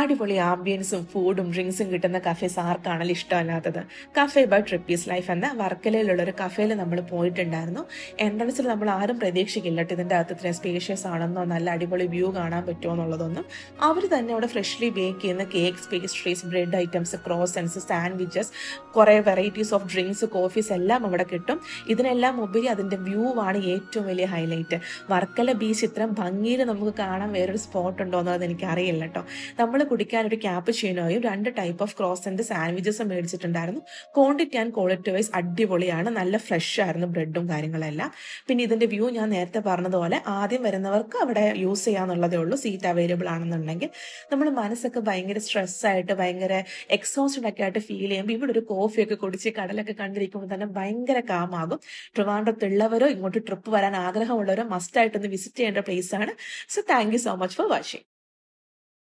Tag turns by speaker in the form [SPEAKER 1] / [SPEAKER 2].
[SPEAKER 1] അടിപൊളി ആംബിയൻസും ഫുഡും ഡ്രിങ്ക്സും കിട്ടുന്ന cafes ആർക്കാണല്ലോ ഇഷ്ടമല്ലാത്തത്. Cafe by trapeze life എന്ന വർക്കലയിലുള്ള ഒരു കഫേയിൽ നമ്മൾ പോയിട്ടുണ്ടായിരുന്നു. എൻട്രൻസിൽ നമ്മൾ ആരും പ്രതീക്ഷിക്കില്ല കേട്ടോ ഇതിൻ്റെ അകത്ത് ഇത്രയും സ്പേഷ്യസ് ആണെന്നോ നല്ല അടിപൊളി വ്യൂ കാണാൻ പറ്റുമോ എന്നുള്ളതൊന്നും. അവർ തന്നെ അവിടെ ഫ്രഷ്ലി ബേക്ക് ചെയ്യുന്ന cakes, pastries, bread items, croissants, sandwiches, കുറേ വെറൈറ്റീസ് ഓഫ് ഡ്രിങ്ക്സ്, കോഫീസ് എല്ലാം അവിടെ കിട്ടും. ഇതിനെല്ലാം ഉപരി അതിൻ്റെ വ്യൂ ആണ് ഏറ്റവും വലിയ ഹൈലൈറ്റ്. വർക്കല ബീച്ച് ഇത്രയും ഭംഗിയിൽ നമുക്ക് കാണാൻ വേറൊരു സ്പോട്ട് ഉണ്ടോ എന്നുള്ളത് എനിക്കറിയില്ല കേട്ടോ. നമ്മൾ കുടിക്കാൻ ഒരു ക്യാപ്പുചീനോയും 2 ടൈപ്പ് ഓഫ് ക്രോസന്റ് സാൻഡ്വിച്ചസും മേടിച്ചിട്ടുണ്ടായിരുന്നു. ക്വാണ്ടിറ്റി ആൻഡ് ക്വാളിറ്റി വൈസ് അടിപൊളിയാണ്. നല്ല ഫ്രഷ് ആയിരുന്നു ബ്രെഡും കാര്യങ്ങളെല്ലാം. പിന്നെ ഇതിന്റെ വ്യൂ ഞാൻ നേരത്തെ പറഞ്ഞതുപോലെ ആദ്യം വരുന്നവർക്ക് അവിടെ യൂസ് ചെയ്യാന്നുള്ളതേ ഉള്ളൂ. സീറ്റ് അവൈലബിൾ ആണെന്നുണ്ടെങ്കിൽ. നമ്മൾ മനസ്സൊക്കെ ഭയങ്കര സ്ട്രെസ്സായിട്ട് ഭയങ്കര എക്സോസ്റ്റഡ് ഒക്കെ ആയിട്ട് ഫീൽ ചെയ്യുമ്പോൾ ഇവിടെ ഒരു കോഫിയൊക്കെ കുടിച്ച് കടലൊക്കെ കണ്ടിരിക്കുമ്പോൾ തന്നെ ഭയങ്കര കാമാകും. ട്രിവാൻഡ്രത്തുള്ളവരോ ഇങ്ങോട്ട് ട്രിപ്പ് വരാൻ ആഗ്രഹമുള്ളവരോ മസ്റ്റ് ആയിട്ടൊന്ന് വിസിറ്റ് ചെയ്യേണ്ട പ്ലേസ് ആണ്. So thank you so much for watching.